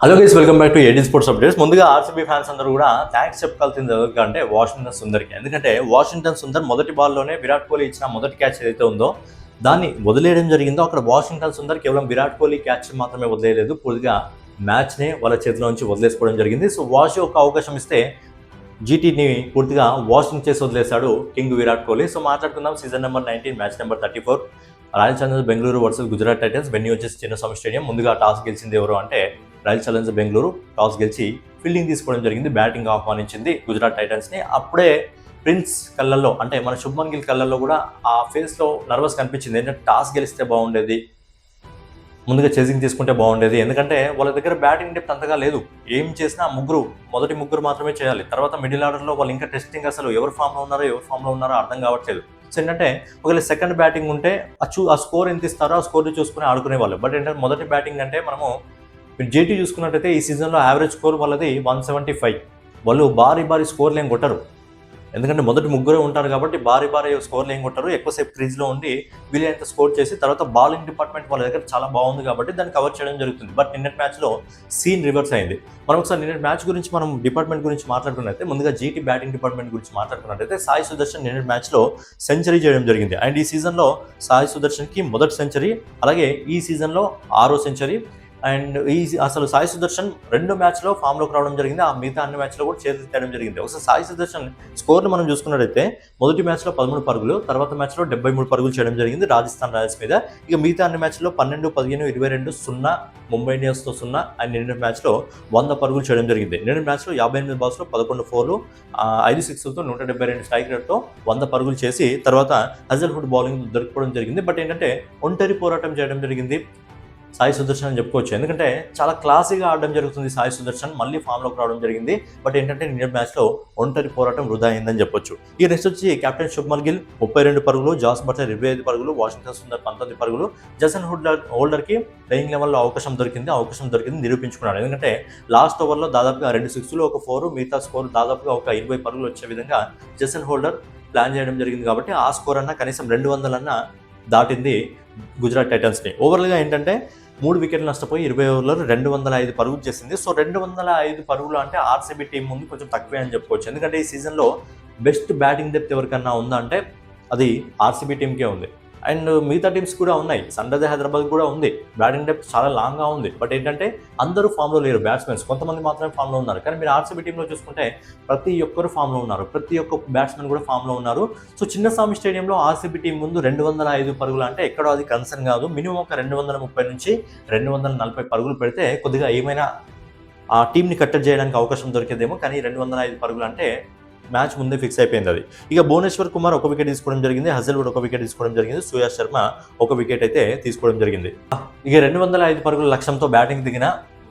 Hello guys, welcome back to AD sports updates. ముందుగా RCB fans అందరూ కూడా thanks చెప్పాల్సింది ఎవరికంటే వాషింగ్టన్ సుందర్కి. ఎందుకంటే వాషింగ్టన్ సుందర్ మొదటి బాల్లోనే విరాట్ కోహ్లీ ఇచ్చిన మొదటి క్యాచ్ ఏదైతే ఉందో దాన్ని వదిలేయడం జరిగిందో, అక్కడ వాషింగ్టన్ సుందర్ కేవలం విరాట్ కోహ్లీ క్యాచ్ మాత్రమే వదిలేయలేదు, పూర్తిగా మ్యాచ్నే వాళ్ళ చేతిలో నుంచి వదిలేసుకోవడం జరిగింది. సో వాష్ ఒక అవకాశం ఇస్తే జీటీని పూర్తిగా వాషింగ్ చేసి వదిలేశాడు కింగ్ విరాట్ కోహ్లీ. సో మాట్లాడుకుందాం season number 19 match number 34 royal Challengers Bengaluru versus Gujarat Titans. Venue వచ్చేసి చిన్నస్వామి స్టేడియం. ముందుగా టాస్ గెలిచింది ఎవరు అంటే రాయల్ ఛాలెంజర్స్ బెంగళూరు. టాస్ గెలిచి ఫీల్డింగ్ తీసుకోవడం జరిగింది, బ్యాటింగ్ ఆహ్వానించింది గుజరాత్ టైటన్స్ని. అప్పుడే ప్రిన్స్ కళ్ళల్లో అంటే మన శుభ్మన్ గిల్ కళ్ళల్లో కూడా ఆ ఫేస్లో నర్వస్ కనిపించింది. ఏంటంటే టాస్ గెలిస్తే బాగుండేది, ముందుగా చేసింగ్ తీసుకుంటే బాగుండేది, ఎందుకంటే వాళ్ళ దగ్గర బ్యాటింగ్ డెప్త్ అంతగా లేదు. ఏం చేసినా మొదటి ముగ్గురు మాత్రమే చేయాలి. తర్వాత మిడిల్ ఆర్డర్లో వాళ్ళు ఇంకా టెస్టింగ్, అసలు ఎవరు ఫామ్లో ఉన్నారో అర్థం కావట్లేదు. సో ఏంటంటే ఒకవేళ సెకండ్ బ్యాటింగ్ ఉంటే ఆ స్కోర్ ఎంత ఇస్తారో ఆ స్కోర్ని చూసుకుని ఆడుకునే వాళ్ళు. బట్ ఏంటంటే మొదటి బ్యాటింగ్ అంటే మనము జేటీ చూసుకున్నట్టయితే ఈ సీజన్లో యావరేజ్ స్కోర్ వాళ్ళది 175. వాళ్ళు భారీ స్కోర్లు ఏం కొట్టరు, ఎందుకంటే మొదటి ముగ్గురే ఉంటారు కాబట్టి భారీ స్కోర్లు ఏం కొట్టరు. ఎక్కువసేపు క్రీజ్లో ఉండి వీలైనంత స్కోర్ చేసి తర్వాత బౌలింగ్ డిపార్ట్మెంట్ వాళ్ళ దగ్గర చాలా బాగుంది కాబట్టి దాన్ని కవర్ చేయడం జరుగుతుంది. బట్ నిన్నటి మ్యాచ్లో సీన్ రివర్స్ అయింది. మనం ఒకసారి నిన్నటి మ్యాచ్ గురించి మనం డిపార్ట్మెంట్ గురించి మాట్లాడుకున్నట్లయితే, ముందుగా జీటీ బ్యాటింగ్ డిపార్ట్మెంట్ గురించి మాట్లాడుకున్నట్లయితే సాయి సుదర్శన్ నిన్నటి మ్యాచ్లో సెంచరీ చేయడం జరిగింది. అండ్ ఈ సీజన్లో సాయి సుదర్శన్కి మొదటి సెంచరీ, అలాగే ఈ సీజన్లో 6వ సెంచరీ. అండ్ అసలు సాయి సుదర్శన్ 2 మ్యాచ్లో ఫామ్లోకి రావడం జరిగింది, ఆ మిగతా అన్ని మ్యాచ్లో కూడా చేతులు తేయడం జరిగింది. ఒకసారి సాయి సుదర్శన్ స్కోర్ను మనం చూసుకున్నట్టయితే మొదటి మ్యాచ్లో 13 పరుగులు, తర్వాత మ్యాచ్లో 73 పరుగులు చేయడం జరిగింది రాజస్థాన్ రాయల్స్ మీద. ఇక మిగతా అన్ని మ్యాచ్లో 12, 15, 22, 0 ముంబై ఇండియన్స్తో 0. అండ్ నిన్న మ్యాచ్లో 100 పరుగులు చేయడం జరిగింది. నిన్న మ్యాచ్లో 58 బాల్స్లో 11 ఫోర్లు, 5 సిక్స్లతో 172 స్ట్రైక్ రేట్తో 100 పరుగులు చేసి తర్వాత హజల్వుడ్ బౌలింగ్ దొరికిపోవడం జరిగింది. బట్ ఏంటంటే ఒంటరి పోరాటం చేయడం జరిగింది సాయి సుదర్శన్ అని చెప్పుకోవచ్చు, ఎందుకంటే చాలా క్లాసీగా ఆడడం జరుగుతుంది సాయి సుదర్శన్. మళ్ళీ ఫామ్లోకి రావడం జరిగింది. బట్ ఏంటంటే నిన్న మ్యాచ్లో ఒంటరి పోరాటం వృధా అయిందని చెప్పొచ్చు. ఈ నెక్స్ట్ వచ్చి కెప్టెన్ శుభ్మన్ గిల్ 32 పరుగులు, జాస్ బట్లర్ 25 పరుగులు, వాషింగ్టన్ సుందర్ 19 పరుగులు. జసన్ హోల్డర్కి ప్లేయింగ్ లెవెల్లో అవకాశం దొరికింది, నిరూపించుకున్నాడు. ఎందుకంటే లాస్ట్ ఓవర్లో దాదాపుగా 2 సిక్స్లు, 1 4, మిగతా స్కోర్ దాదాపుగా ఒక 20 పరుగులు వచ్చే విధంగా జసన్ హోల్డర్ ప్లాన్ చేయడం జరిగింది. కాబట్టి ఆ స్కోర్ అన్నా కనీసం 200 అన్నా దాటింది గుజరాత్ టైటన్స్ని. ఓవరాల్గా ఏంటంటే 3 వికెట్లు నష్టపోయి 20 ఓవర్లలో 205 పరుగులు చేసింది. సో 205 పరుగులు అంటే ఆర్సీబీ టీం ముందు కొంచెం తక్కువే అని చెప్పుకోవచ్చు. ఎందుకంటే ఈ సీజన్లో బెస్ట్ బ్యాటింగ్ డెప్త్ ఎవరికన్నా ఉందా అంటే అది ఆర్సీబీ టీంకే ఉంది. అండ్ మిగతా టీమ్స్ కూడా ఉన్నాయి, సన్ రైజర్స్ హైదరాబాద్ కూడా ఉంది, బ్యాటింగ్ డెప్త్ చాలా లాంగ్గా ఉంది. బట్ ఏంటంటే అందరూ ఫామ్లో లేరు, బ్యాట్స్మెన్స్ కొంతమంది మాత్రమే ఫామ్లో ఉన్నారు. కానీ మీరు ఆర్సీబీ టీంలో చూసుకుంటే ప్రతి ఒక్కరు ఫామ్లో ఉన్నారు, ప్రతి ఒక్క బ్యాట్స్మెన్ కూడా ఫామ్లో ఉన్నారు. సో చిన్నస్వామి స్టేడియంలో ఆర్సీబీ టీం ముందు 205 పరుగులు అంటే ఎక్కడో అది కన్సర్న్ కాదు. మినిమం ఒక 230 నుంచి 240 పరుగులు పెడితే కొద్దిగా ఏమైనా ఆ టీంని కట్టడి చేయడానికి అవకాశం దొరికేదేమో. కానీ 205 పరుగులు అంటే మ్యాచ్ ముందే ఫిక్స్ అయిపోయింది అది. ఇక భువనేశ్వర్ కుమార్ 1 వికెట్ తీసుకోవడం జరిగింది, హజల్వుడ్ 1 వికెట్ తీసుకోవడం జరిగింది, సూర్య శర్మ 1 వికెట్ అయితే తీసుకోవడం జరిగింది. ఇక 205 పరుగుల లక్ష్యంతో బ్యాటింగ్ దిగిన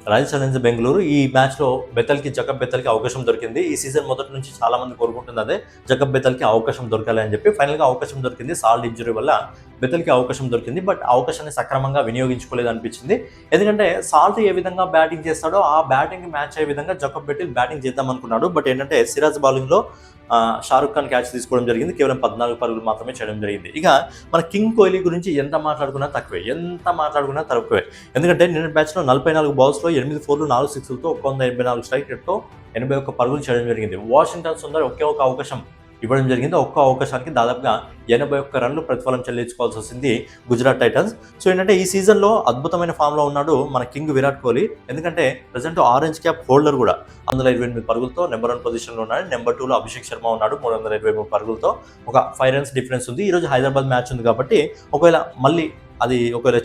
రాయల్ ఛాలెంజర్స్ బెంగళూరు ఈ మ్యాచ్లో జకబ్ బెతల్కి అవకాశం దొరికింది. ఈ సీజన్ మొదటి నుంచి చాలా మంది కోరుకుంటుంది అదే, జకబ్ బెతల్కి అవకాశం దొరకాలి అని చెప్పి. ఫైనల్గా అవకాశం దొరికింది, సాల్ట్ ఇంజరీ వల్ల బెతల్కి అవకాశం దొరికింది. బట్ అవకాశాన్ని సక్రమంగా వినియోగించుకోలేదు అనిపించింది. ఎందుకంటే సాల్ట్ ఏ విధంగా బ్యాటింగ్ చేస్తాడో ఆ బ్యాటింగ్ మ్యాచ్ అయ్యే విధంగా జకబ్ బెటిల్ బ్యాటింగ్ చేద్దాం అనుకున్నాడు. బట్ ఏంటంటే సిరాజ్ బౌలింగ్లో షారుఖ్ ఖాన్ క్యాచ్ తీసుకోవడం జరిగింది, కేవలం 14 పరుగులు మాత్రమే చేయడం జరిగింది. ఇక మన కింగ్ కోహ్లీ గురించి ఎంత మాట్లాడుకున్నా తక్కువే, ఎందుకంటే నిన్న మ్యాచ్లో 44 బాల్స్లో 8 ఫోర్లు, 4 సిక్స్లతో 184 స్ట్రైక్ రేట్తో 81 పరుగులు చేయడం జరిగింది. వాషింగ్టన్ సుందర్ ఒకే ఒక అవకాశం ఇవ్వడం జరిగింది. ఒక్క అవకాశానికి దాదాపుగా 81 రన్లు ప్రతిఫలం చెల్లించుకోవాల్సి వస్తుంది గుజరాత్ టైటన్స్. సో ఏంటంటే ఈ సీజన్లో అద్భుతమైన ఫామ్లో ఉన్నాడు మన కింగ్ విరాట్ కోహ్లీ. ఎందుకంటే ప్రజెంట్ ఆరెంజ్ క్యాప్ హోల్డర్ కూడా 128 పరుగులతో నెంబర్ 1 పొజిషన్లో ఉన్నాడు. నెంబర్ 2లో అభిషేక్ శర్మ ఉన్నాడు 323 పరుగులతో, ఒక 5 రన్స్ డిఫరెన్స్ ఉంది. ఈరోజు హైదరాబాద్ మ్యాచ్ ఉంది కాబట్టి ఒకవేళ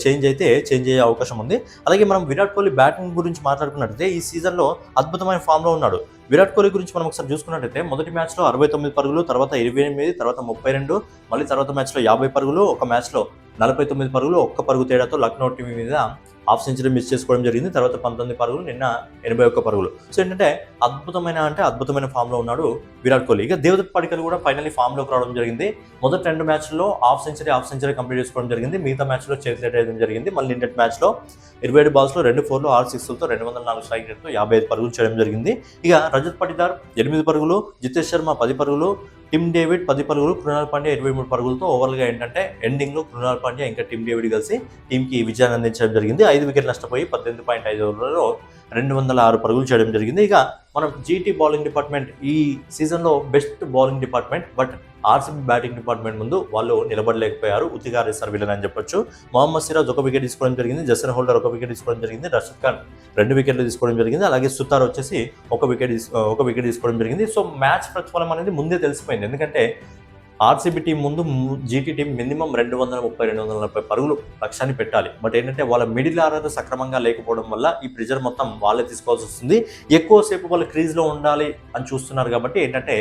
చేంజ్ అయ్యే అవకాశం ఉంది. అలాగే మనం విరాట్ కోహ్లీ బ్యాటింగ్ గురించి మాట్లాడుకున్నట్టయితే ఈ సీజన్లో అద్భుతమైన ఫామ్లో ఉన్నాడు. విరాట్ కోహ్లీ గురించి మనం ఒకసారి చూసుకున్నట్టయితే మొదటి మ్యాచ్లో 69 పరుగులు, తర్వాత 28, తర్వాత 32, మళ్ళీ తర్వాత మ్యాచ్లో 50 పరుగులు, ఒక మ్యాచ్లో 49 పరుగులు, 1 పరుగు తేడాతో లక్నో టీం మీద హాఫ్ సెంచరీ మిస్ చేసుకోవడం జరిగింది. తర్వాత 19 పరుగులు, నిన్న 81 పరుగులు. సో ఏంటంటే అద్భుతమైన ఫామ్లో ఉన్నాడు విరాట్ కోహ్లీ. ఇక దేవదత్ పడికల్ కూడా ఫైనల్లీ ఫామ్లోకి రావడం జరిగింది. మొదటి 2 మ్యాచ్ల్లో హాఫ్ సెంచరీ కంప్లీట్ చేసుకోవడం జరిగింది, మిగతా మ్యాచ్లో చేతులెట్ అయ్యడం జరిగింది. మళ్ళీ నిన్నటి మ్యాచ్లో 27 బాల్స్లో 2 ఫోర్లు, 6 సిక్స్లతో 204 స్ట్రైక్ రేట్తో 55 పరుగులు చేయడం జరిగింది. ఇక రజత్ పటిదార్ 8 పరుగులు, జితేష్ శర్మ 10 పరుగులు, టిమ్ డేవిడ్ 10 పరుగులు, కృణాల్ పాండ్యా 23 పరుగులతో ఓవర్గా ఏంటంటే ఎండింగ్లో కృణాల్ పాండ్యా ఇంకా టిమ్ డేవిడ్ కలిసి టీంకి విజయాన్ని అందించడం జరిగింది. 5 వికెట్లు నష్టపోయి 18.5 ఓవర్లలో 206 పరుగులు చేయడం జరిగింది. ఇక మనం జీటీ బౌలింగ్ డిపార్ట్మెంట్ ఈ సీజన్లో best bowling department, but RCB batting department ముందు వాళ్ళు నిలబడలేకపోయారు. ఉత్తిగా రిసర్వీలర్ అని చెప్పొచ్చు. మొహమ్మద్ సిరాజ్ 1 వికెట్ తీసుకోవడం జరిగింది, జసన్ హోల్డర్ 1 వికెట్ తీసుకోవడం జరిగింది, రషీద్ ఖాన్ 2 వికెట్లు తీసుకోవడం జరిగింది, అలాగే సుతార్ వచ్చేసి 1 వికెట్ తీసుకోవడం జరిగింది. సో మ్యాచ్ ప్రతిఫలం అనేది ముందే తెలిసిపోయింది. ఎందుకంటే ఆర్సీబీ టీం ముందు జీటీ టీం మినిమం 230-240 పరుగులు లక్ష్యాన్ని పెట్టాలి. బట్ ఏంటంటే వాళ్ళ మిడిల్ ఆర్డర్ సక్రమంగా లేకపోవడం వల్ల ఈ ప్రెజర్ మొత్తం వాళ్ళే తీసుకోవాల్సి వస్తుంది. ఎక్కువసేపు వాళ్ళు క్రీజ్లో ఉండాలి అని చూస్తున్నారు కాబట్టి ఏంటంటే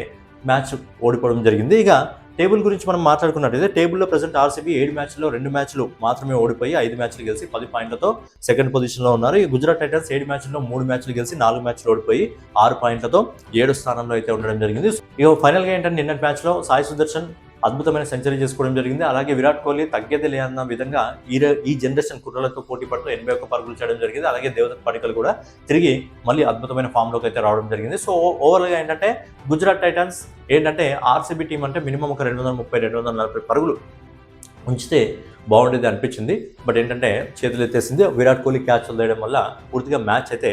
మ్యాచ్ ఓడిపోవడం జరిగింది. ఇక టేబుల్ గురించి మనం మాట్లాడుకున్నట్టయితే టేబుల్లో ప్రజెంట్ ఆర్సీబీ 7 మ్యాచ్ల్లో 2 మ్యాచ్లు మాత్రమే ఓడిపోయి 5 మ్యాచ్లు గెలిచి 10 పాయింట్లతో సెకండ్ పొజిషన్లో ఉన్నారు. ఈ గుజరాత్ టైటన్స్ 7 మ్యాచ్ల్లో 3 మ్యాచ్లు గెలిచి 4 మ్యాచ్లు ఓడిపోయి 6 పాయింట్లతో 7 స్థానంలో అయితే ఉండడం జరిగింది. ఇక ఫైనల్గా ఏంటంటే నిన్నటి మ్యాచ్లో సాయి సుదర్శన్ అద్భుతమైన సెంచరీ చేసుకోవడం జరిగింది. అలాగే విరాట్ కోహ్లీ తగ్గేది లేదన్న విధంగా ఈ జనరేషన్ కుర్రలతో పోటీ పడుతూ 81 పరుగులు చేయడం జరిగింది. అలాగే దేవదత్ పడికల్ కూడా తిరిగి మళ్ళీ అద్భుతమైన ఫామ్లోకి అయితే రావడం జరిగింది. సో ఓవరాల్గా ఏంటంటే గుజరాత్ టైటన్స్ ఏంటంటే ఆర్సీబీ టీం అంటే మినిమం ఒక 230-240 పరుగులు ఉంచితే బాగుండేది అనిపించింది. బట్ ఏంటంటే చేతులు ఎత్తేసింది. విరాట్ కోహ్లీ క్యాచ్ వదిలేయడం వల్ల పూర్తిగా మ్యాచ్ అయితే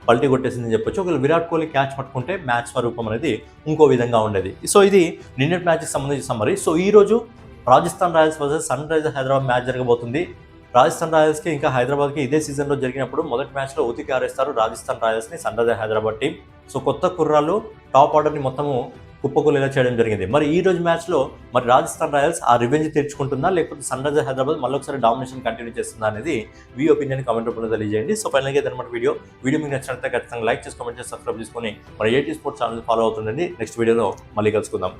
పల్టీ కొట్టేసిందని చెప్పొచ్చు. ఒకవేళ విరాట్ కోహ్లీ క్యాచ్ పట్టుకుంటే మ్యాచ్ స్వరూపం అనేది ఇంకో విధంగా ఉండేది. సో ఇది నిన్నటి మ్యాచ్కి సంబంధించిన సమ్మరీ. సో ఈరోజు Rajasthan Royals versus Sunrisers Hyderabad match జరగబోతుంది. రాజస్థాన్ రాయల్స్కి ఇంకా హైదరాబాద్కి ఇదే సీజన్లో జరిగినప్పుడు మొదటి మ్యాచ్లో ఉతికి ఆరేస్తారు రాజస్థాన్ రాయల్స్ని Sunrisers Hyderabad team. So కొత్త కుర్రాలు టాప్ ఆర్డర్ని మొత్తము కుప్పకూలేలా చేయడం జరిగింది. మరి ఈ రోజు మ్యాచ్లో మరి రాజస్థాన్ రాయల్స్ ఆ రివెంజ్ తీర్చుకుంటుందా, లేకపోతే సన్ రైజర్స్ హైదరాబాద్ మళ్ళొకసారి డామినేషన్ కంటిన్యూ చేస్తుందా అనేది మీ ఒపీనియన్ కామెంట్ రూపంలో తెలియజేయండి. సో ఫైనల్గా అనమాట వీడియో మీకు నచ్చినట్లయితే ఖచ్చితంగా లైక్ చేసి కామెంట్ చేసి సబ్స్క్రైబ్ చేసుకొని మరి ఏటీ స్పోర్ట్స్ ఛానల్ ఫాలో అవుతుండండి. నెక్స్ట్ వీడియోలో మళ్ళీ కలుసుకుందాం.